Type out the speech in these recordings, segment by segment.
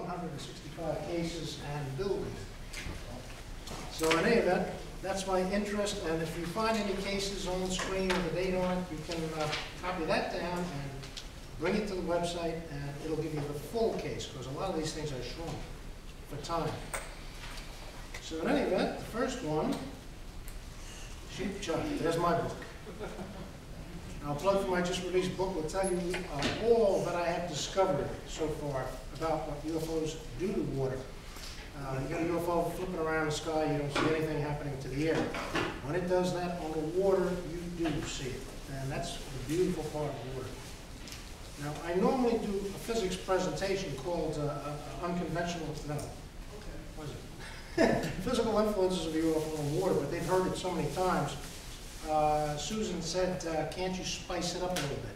165 cases and buildings. So in any event, that's my interest, and if you find any cases on the screen with a date on it, you can copy that down and bring it to the website, and it'll give you the full case, because a lot of these things are shrunk for time. So in any event, the first one, Sheep Chuck. There's my book. I'll plug for my just released book. Will tell you all that I have discovered so far about what UFOs do to water. You got a UFO flipping around the sky, you don't see anything happening to the air. When it does that on the water, you do see it. And that's the beautiful part of the water. Now, I normally do a physics presentation called unconventional, no, what is it? Physical influences of UFO on water, but they've heard it so many times. Susan said, can't you spice it up a little bit?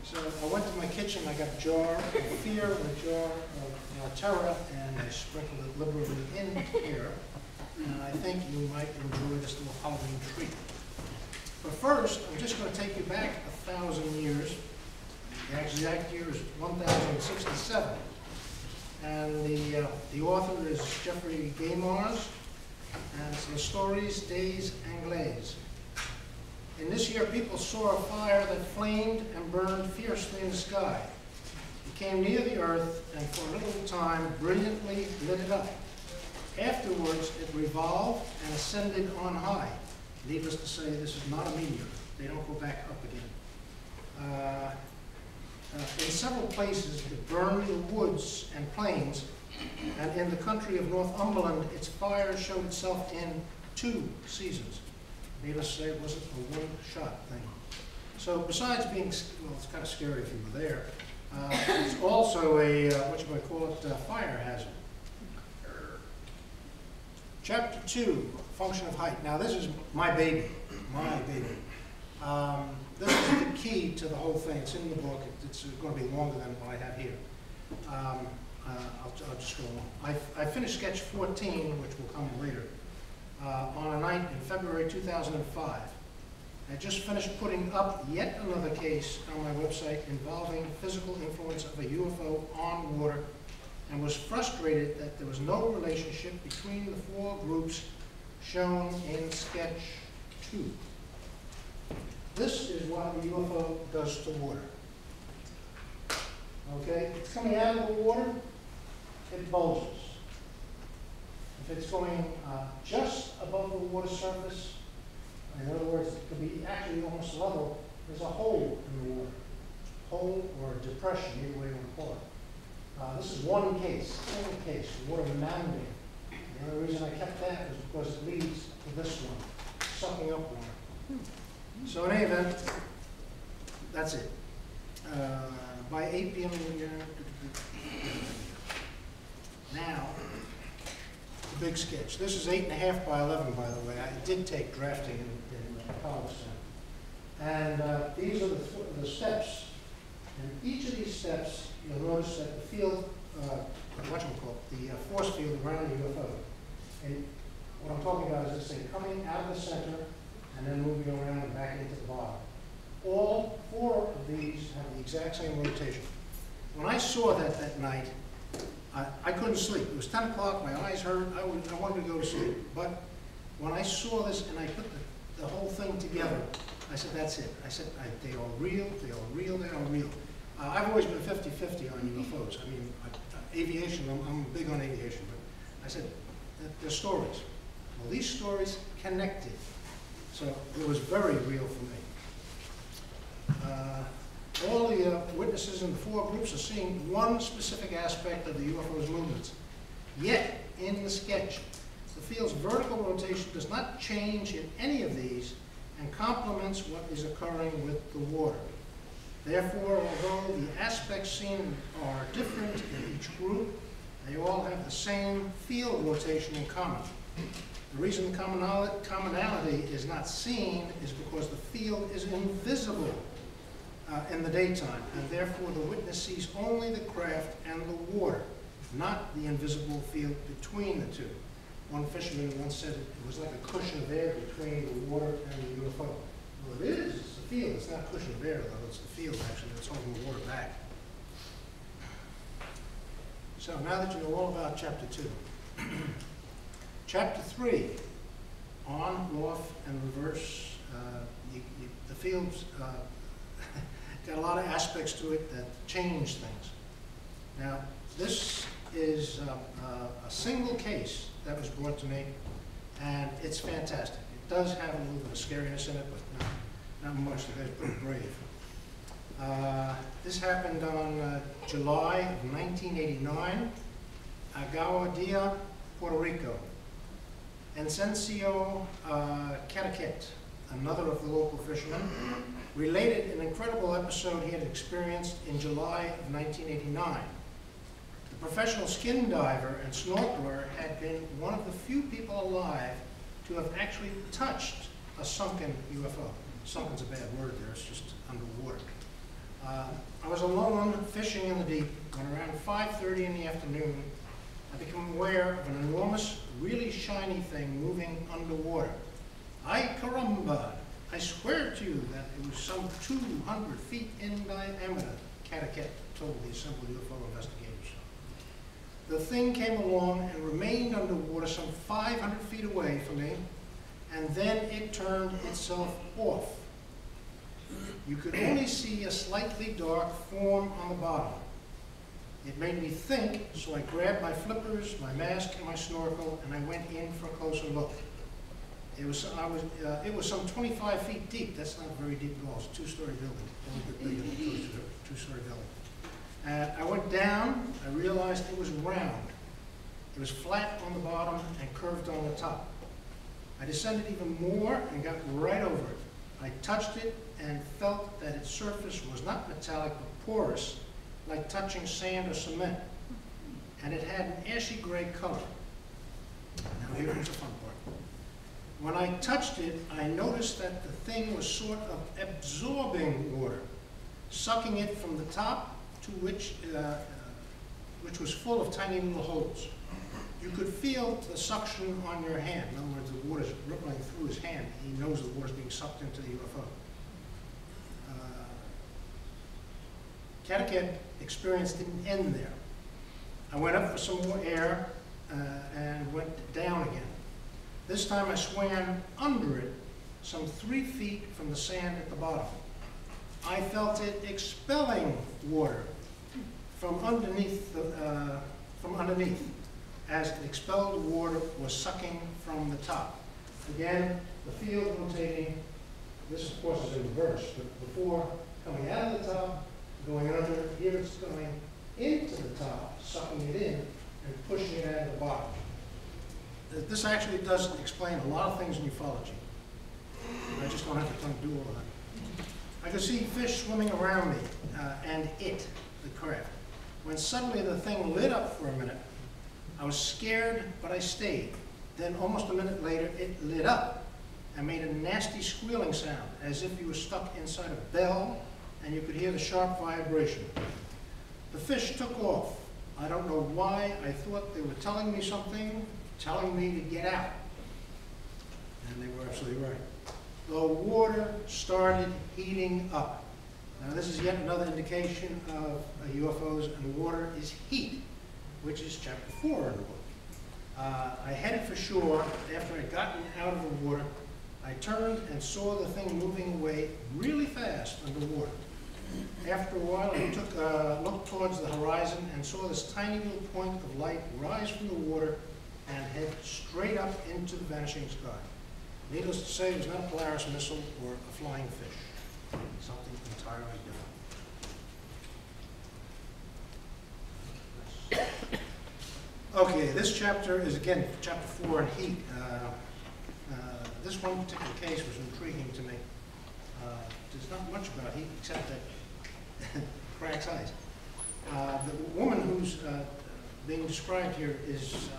So I went to my kitchen, I got a jar of fear and a jar of terror, and I sprinkled it liberally in here. And I think you might enjoy this little Halloween treat. But first, I'm just going to take you back 1,000 years. The exact year is 1067. And the author is Jeffrey Gaymars, and it's the Stories des Anglais. In this year, people saw a fire that flamed and burned fiercely in the sky. It came near the earth, and for a little time, brilliantly lit it up. Afterwards, it revolved and ascended on high. Needless to say, this is not a meteor. They don't go back up again. In several places, it burned the woods and plains, and in the country of Northumberland, its fire showed itself in 2 seasons. Needless to say, it wasn't a one-shot thing. So besides being, well, it's kind of scary if you were there, it's also a, what you might call it, fire hazard. Chapter 2, Function of Height. Now this is my baby, this is the key to the whole thing. It's in the book. It's going to be longer than what I have here. I'll just go on. I finished sketch 14, which will come later, on a night in February 2005. I just finished putting up yet another case on my website involving physical influence of a UFO on water, and was frustrated that there was no relationship between the 4 groups shown in sketch 2. This is what the UFO does to water. Okay, it's coming out of the water, it bulges. If it's going just above the water surface, in other words, it could be actually almost level, there's a hole in the water. Hole or a depression, either way you want to call it. This is one case, single case, water mounding. The only reason I kept that is because it leads to this one, sucking up water. So in any event, that's it. By 8 p.m. Now, the big sketch. This is 8.5 by 11, by the way. I did take drafting in college center. And these are the steps. And each of these steps, you'll notice that the field, the force field around the UFO. And what I'm talking about is this thing coming out of the center and then moving around and back into the bottom. All 4 of these have the exact same rotation. When I saw that that night, I couldn't sleep. It was 10 o'clock, my eyes hurt, I wanted to go to sleep. But when I saw this and I put the whole thing together, I said, that's it. I said, they are real, they are real, they are real. I've always been 50-50 on UFOs. I mean, aviation, I'm big on aviation, but I said, they're stories. Well, these stories connected. So it was very real for me. All the witnesses in the 4 groups are seeing one specific aspect of the UFO's movements. Yet, in the sketch, the field's vertical rotation does not change in any of these and complements what is occurring with the water. Therefore, although the aspects seen are different in each group, they all have the same field rotation in common. The reason commonality is not seen is because the field is invisible in the daytime, and therefore the witness sees only the craft and the water, not the invisible field between the 2. One fisherman once said it was like a cushion of air between the water and the UFO. Well, it is. It's the field. It's not a cushion of air, though. It's the field, actually, that's holding the water back. So now that you know all about Chapter 2, Chapter 3, on, off, and reverse. The field's got a lot of aspects to it that change things. Now, this is a single case that was brought to me, and it's fantastic. It does have a little bit of scariness in it, but not much. The guy's pretty brave. This happened on July of 1989, Aguadilla, Puerto Rico. Encencio Cataquet, another of the local fishermen, related an incredible episode he had experienced in July of 1989. The professional skin diver and snorkeler had been one of the few people alive to have actually touched a sunken UFO. Sunken's a bad word there, it's just underwater. I was alone fishing in the deep when around 5:30 in the afternoon I became aware of an enormous, really shiny thing moving underwater. Ay caramba! I swear to you that it was some 200 feet in diameter, Cataquet told the assembled UFO investigators. The thing came along and remained underwater some 500 feet away from me, and then it turned itself off. You could only see a slightly dark form on the bottom. It made me think, so I grabbed my flippers, my mask, and my snorkel, and I went in for a closer look. It was some 25 feet deep. That's not very deep at all. It's a two-story building, a little bit bigger than a two-story building. And I went down. I realized it was round. It was flat on the bottom and curved on the top. I descended even more and got right over it. I touched it and felt that its surface was not metallic but porous, like touching sand or cement. And it had an ashy gray color. Now here's the fun part. When I touched it, I noticed that the thing was sort of absorbing water, sucking it from the top to which was full of tiny little holes. You could feel the suction on your hand. In other words, the water's rippling through his hand. He knows the water's being sucked into the UFO. Cataquet experience didn't end there. I went up for some more air and went down again. This time I swam under it, some 3 feet from the sand at the bottom. I felt it expelling water from underneath, as the expelled water was sucking from the top. Again, the field rotating. This, of course, is in reverse, but before coming out of the top, going under, here it's going into the top, sucking it in, and pushing it out of the bottom. This actually does explain a lot of things in ufology. I just don't have the time to do all of that. I could see fish swimming around me, and the craft. When suddenly the thing lit up for a minute, I was scared, but I stayed. Then almost a minute later, it lit up and made a nasty squealing sound, as if you were stuck inside a bell, and you could hear the sharp vibration. The fish took off. I don't know why. I thought they were telling me something, telling me to get out. And they were absolutely right. The water started heating up. Now this is yet another indication of UFOs, and water is heat, which is chapter 4 in the book. I headed for shore. After I'd gotten out of the water, I turned and saw the thing moving away really fast underwater. After a while, I took a look towards the horizon and saw this tiny little point of light rise from the water and head straight up into the vanishing sky. Needless to say, it was not a Polaris missile or a flying fish. Something entirely different. Okay, this chapter is, again, chapter 4 in heat. This one particular case was intriguing to me. There's not much about heat except that cracks ice. The woman who's being described here is,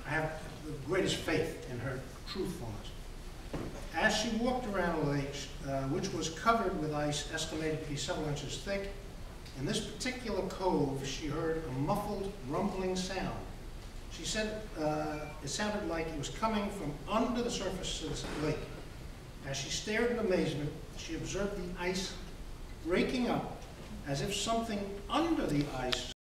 I have the greatest faith in her truthfulness. As she walked around the lake, which was covered with ice estimated to be several inches thick, in this particular cove, she heard a muffled, rumbling sound. She said it sounded like it was coming from under the surface of the lake. As she stared in amazement, she observed the ice breaking up as if something under the ice